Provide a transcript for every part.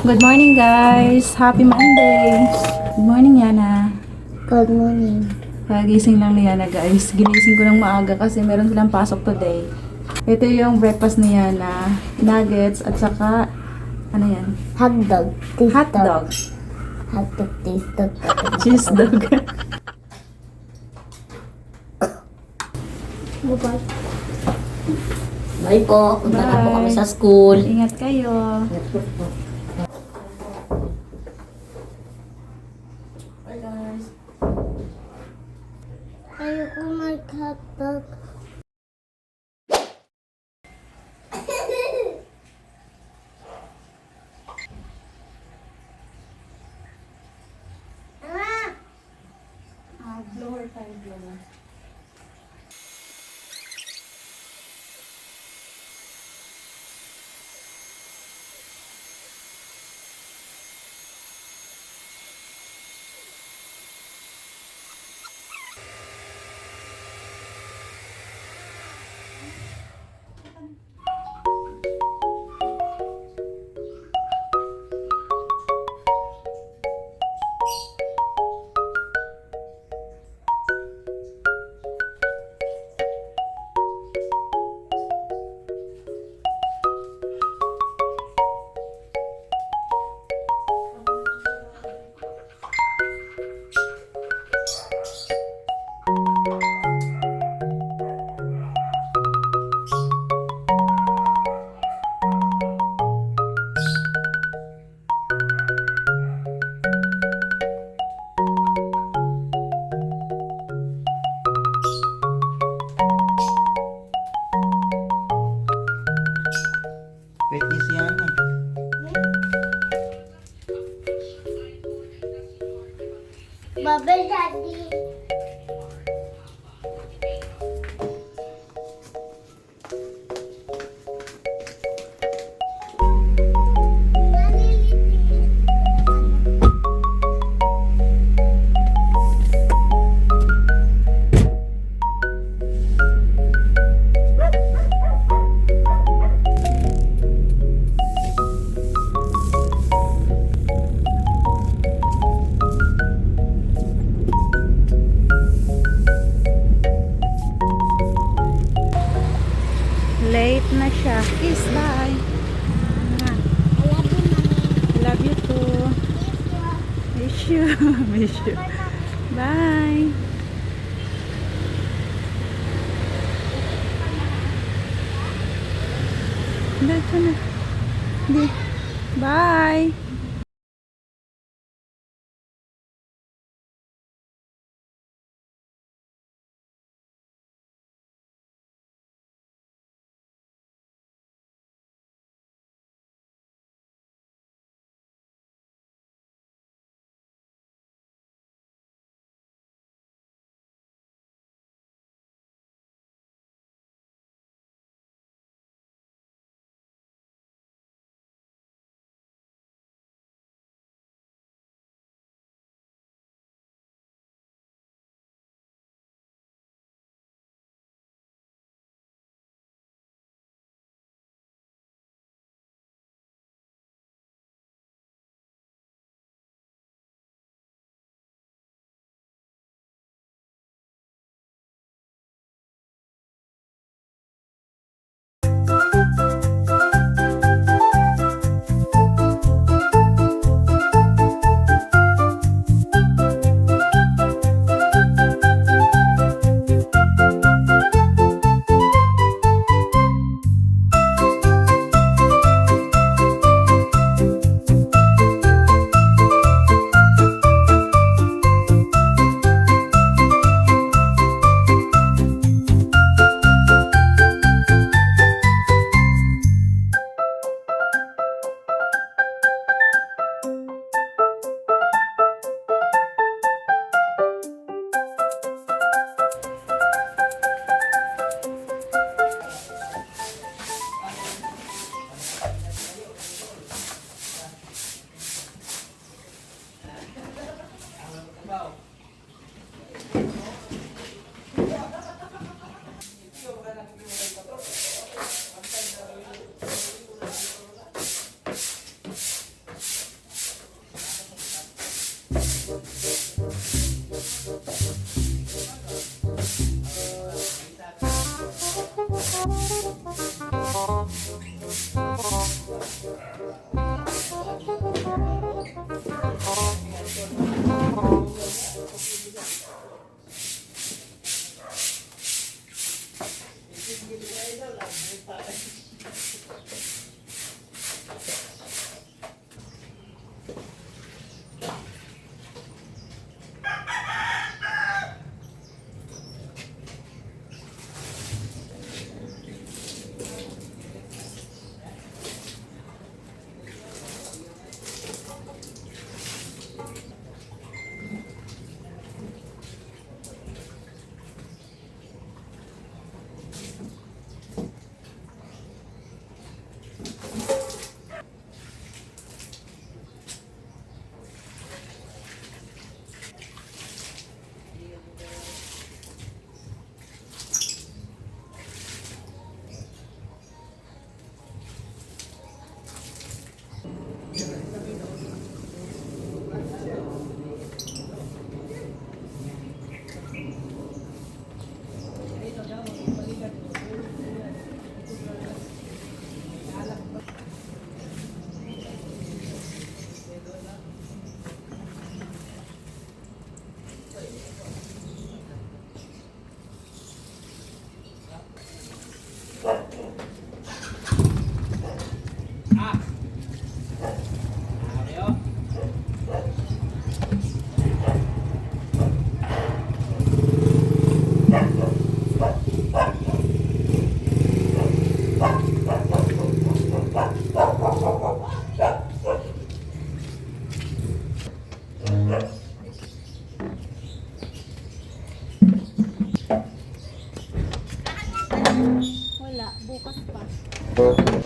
Good morning, guys. Happy Monday. Good morning, Yana. Good morning. Kagising lang ni Yana, guys. Ginising ko ng maaga kasi meron silang pasok today. Ito yung breakfast ni Yana. Nuggets at saka, ano yan? Hotdog. Hot dog. Hotdog, taste dog. Cheese dog. Bye. Bye po. Punta na po Bye. kami sa school. Ingat kayo. Bye, guys. Ayoko mag-hotdog. Blower tayo, blower. Fitness yan eh. Bye-bye, Daddy. Late na siya. Kiss, bye. I love you too. Miss you. Miss you. Bye. Dito na. Bye.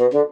Kunti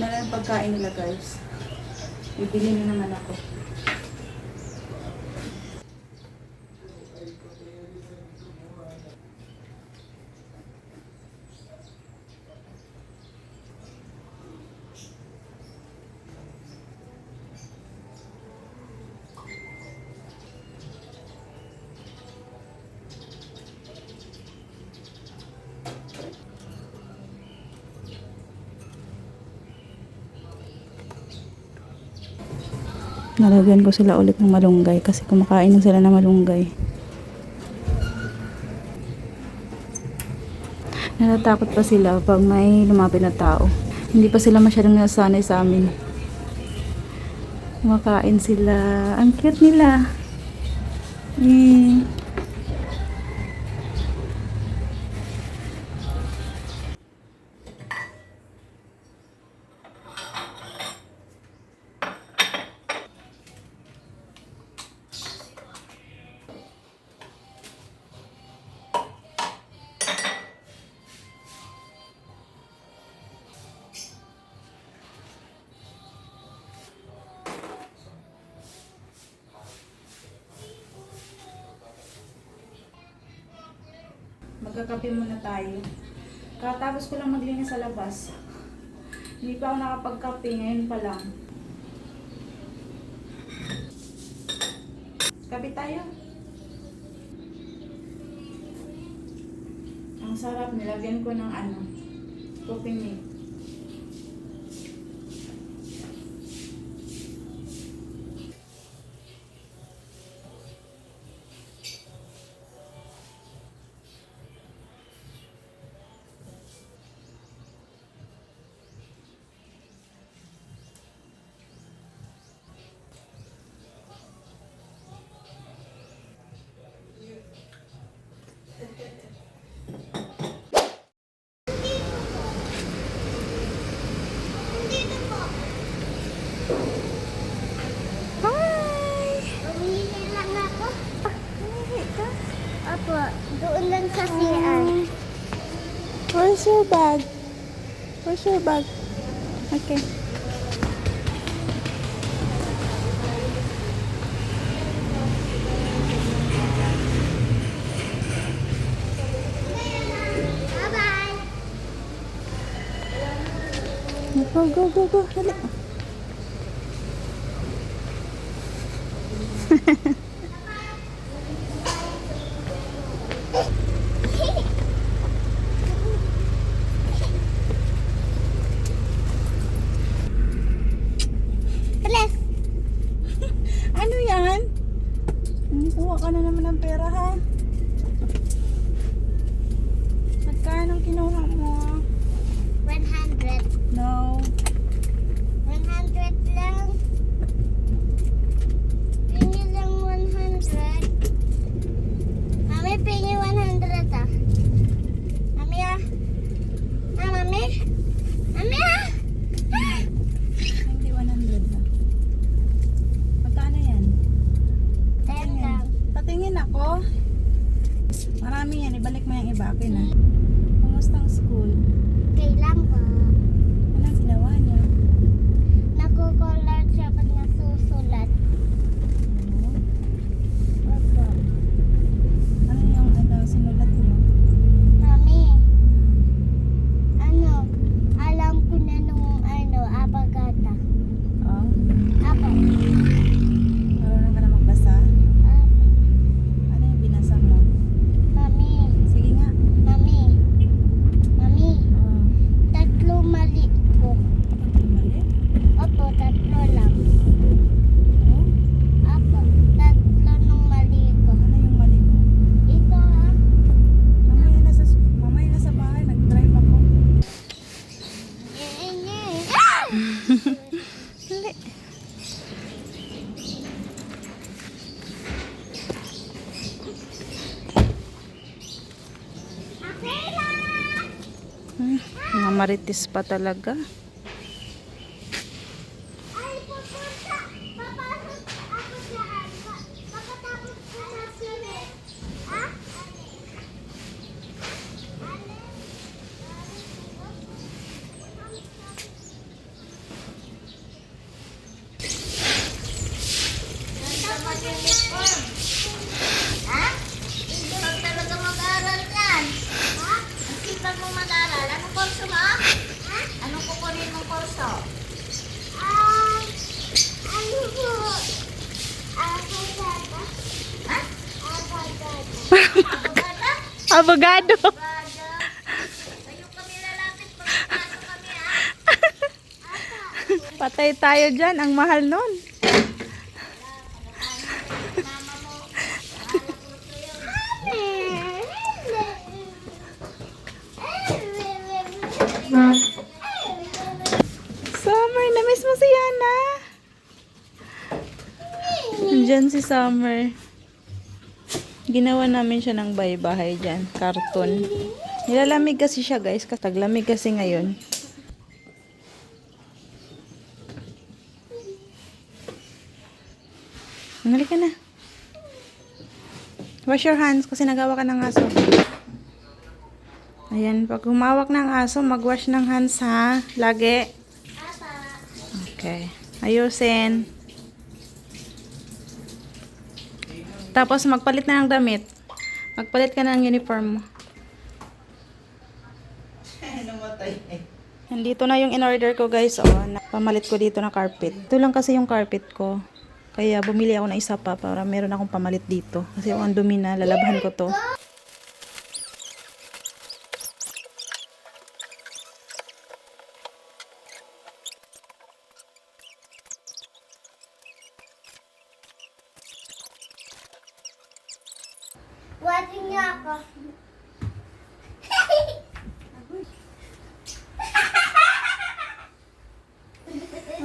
na lang ang pagkain nila guys. Bibili na naman ako. Nalagyan ko sila ulit ng malunggay kasi kumakain na sila ng malunggay. Natatakot pa sila pag may lumapit na tao. Hindi pa sila masyadong nasanay sa amin. Kumakain sila. Ang cute nila. Magkakape muna tayo. Katapos ko lang maglinis sa labas. Hindi pa ako nakapagkape, ngayon pa lang. Kape tayo. Ang sarap, nilagyan ko ng coffee milk. Umili lang ako. Apo, doon lang sa CR. Where's your bag? Where's your bag? Okay. Bye-bye. Go. Dali. Alas. Ano yan? Kuha ka na naman ng pera, ha? Magkano kinuha mo? 100. No. 100. Mga marites pa talaga. Ay, pupunta. Papasok ako dyan. Pagkatapos ko sa swimming. Ha? Ha? Hindi lang talaga mag-aaral yan. Ha? Ang sipag mo mag-aaral. Anong kurso mo? Ha? Anong kukunin mong kurso? Ano po? Abogada. Ha? Abogada. Abogada? Abogado. Abogada. Sa'yo kami lalapit pagpasok kami, ha? Patay tayo dyan. Ang mahal nun. Mama mo. Alam ko sa'yo. Summer, na-miss mo si Yana. Diyan si Summer. Ginawa namin siya ng bahay-bahay dyan. Karton. Nilalamig kasi siya guys. Taglamig kasi ngayon. Halika na. Wash your hands kasi nagawa ka ng aso. Ayan, pag humawak ng aso, mag-wash ng hands ha. Lagi. Okay. Ayusin. Tapos magpalit na ng damit. Magpalit ka na ng uniform mo. Nandito na yung in-order ko guys. Oh, pamalit ko dito na carpet. Ito lang kasi yung carpet ko. Kaya bumili ako ng isa pa para meron akong pamalit dito. Kasi ang dumi na, lalabahan ko to. Watching niya ako.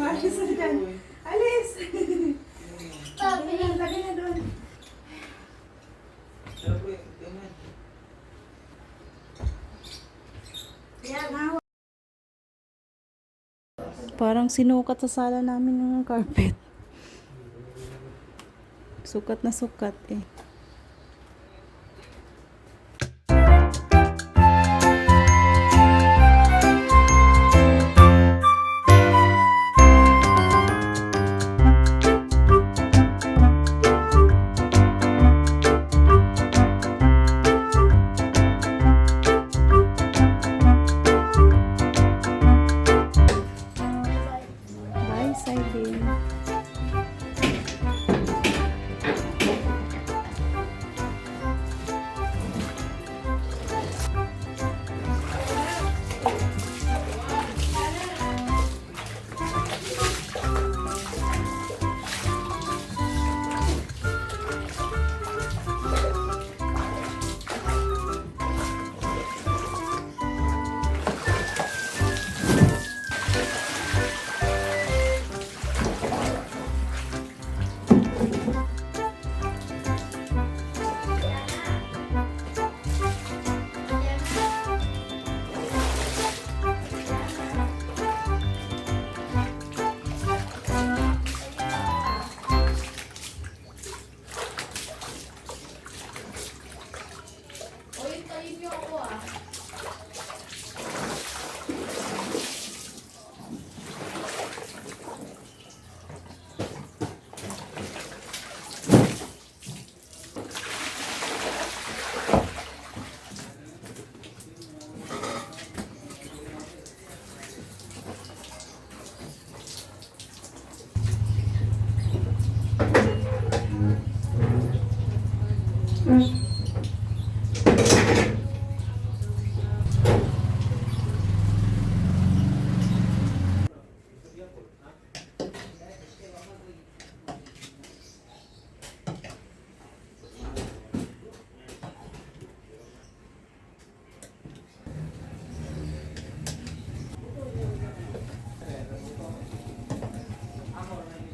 Alis na dyan. Alis! Sabi, Lagi na doon. Parang sinukat sa sala namin yung carpet. Sukat na sukat eh. Bye, Siding.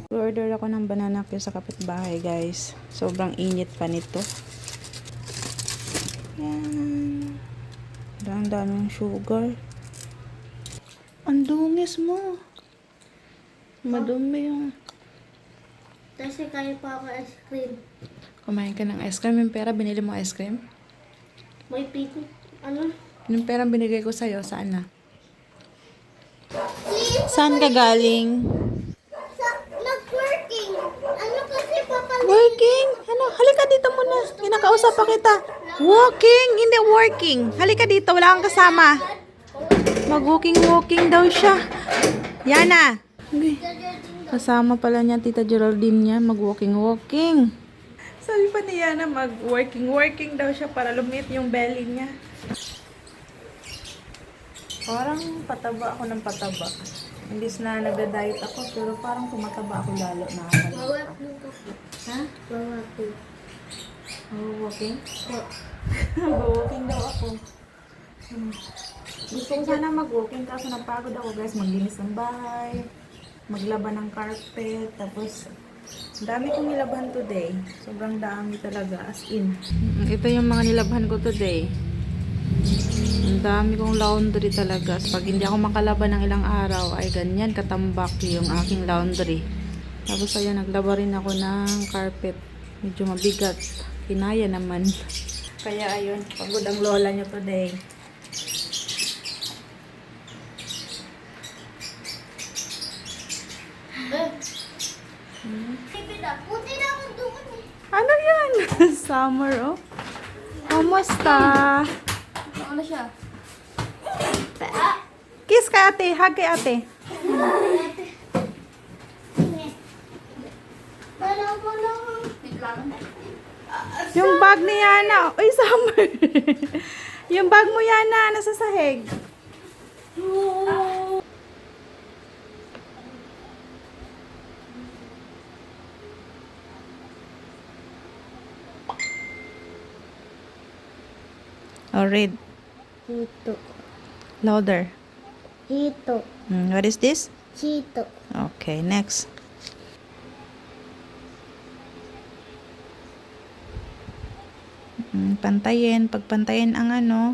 Order ako ng banana cue sa kapitbahay guys. Sobrang init pa nito. Yan. Daming sugar. Ang dungis mo. Madumi yung... Kasi kaya pa ako ice cream. Kumain ka ng ice cream. Yung pera, binili mo ice cream? May pito. Ano? Yung pera binigay ko sa'yo, saan na? Saan ka galing? Nag-working. Ano kasi papal... Working? Ano? Halika dito muna. Kinakausap pa kita. Walking? Hindi working. Halika dito. Wala kang kasama. Mag-walking daw siya. Yana. Okay. Kasama pala niya Tita Geraldine niya. Mag-walking. Sabi pa ni Yana, mag-working daw siya para lumit yung belly niya. Parang pataba ako ng pataba. Imbis na nagda-diet ako, pero parang tumataba ako lalo na. Bawakin ko. Ha? Bawakin. Mag-walking? Mag-walking daw ako. Gusto ko sana mag-walking kaso napagod ako guys. Maglinis ng bahay, maglaban ng carpet, tapos dami kong nilabahan today. Sobrang dami talaga, as in. Ito yung mga nilabahan ko today. Ang dami kong laundry talaga. Pag hindi ako makalaban ng ilang araw, ay ganyan katambak yung aking laundry. Tapos ayan, naglaba rin ako ng carpet. Medyo mabigat. Kinaya naman. Kaya ayun, pagod ang lola nyo today. Puti na akong doon eh. Ano yan? Summer, oh. Kumusta? Ano siya? Kiss kay ate. Hug kay ate. Wait lang. Yung bag ni Yana. Uy, Summer. Yung bag mo, Yana, nasa sahig. Oh, read. Hito. Louder. Hito. What is this? Hito. Okay, next. Pantayin. Pagpantayin ang ano.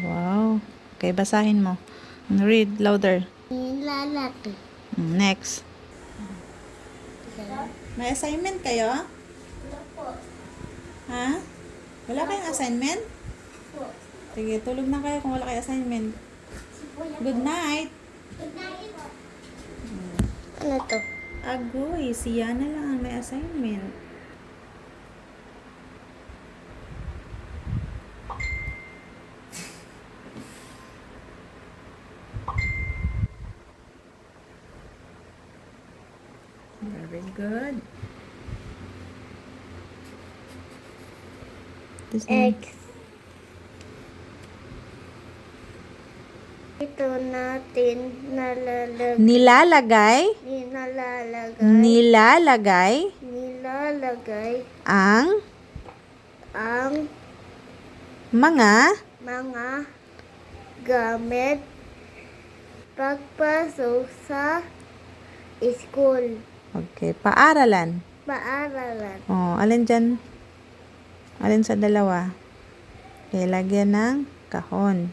Wow. Okay, basahin mo. Read louder. Lalaki. Next. May assignment kayo? Ha? Wala kayong assignment? Sige, tulog na kayo kung wala kayong assignment. Good night. Ano to? Agoy, si Yana lang ang may assignment. Very good. This one. X. Ito natin Nilalagay nilalagay ang ang mga mga gamit pagpasok sa school, Okay, paaralan. paaralan. Oh, alin dyan? Alin sa dalawa? Okay, lagyan ng kahon.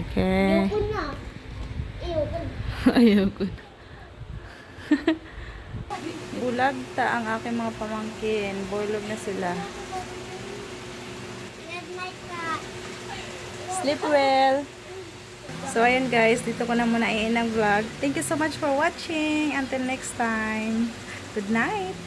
Okay. Ayoko na. Ayoko na. Ayoko na. Bulag ta ang aking mga pamangkin. Boilog na sila. Good night, Kat. Sleep well. So, ayan guys. Dito ko na muna i-end ang vlog. Thank you so much for watching. Until next time. Good night.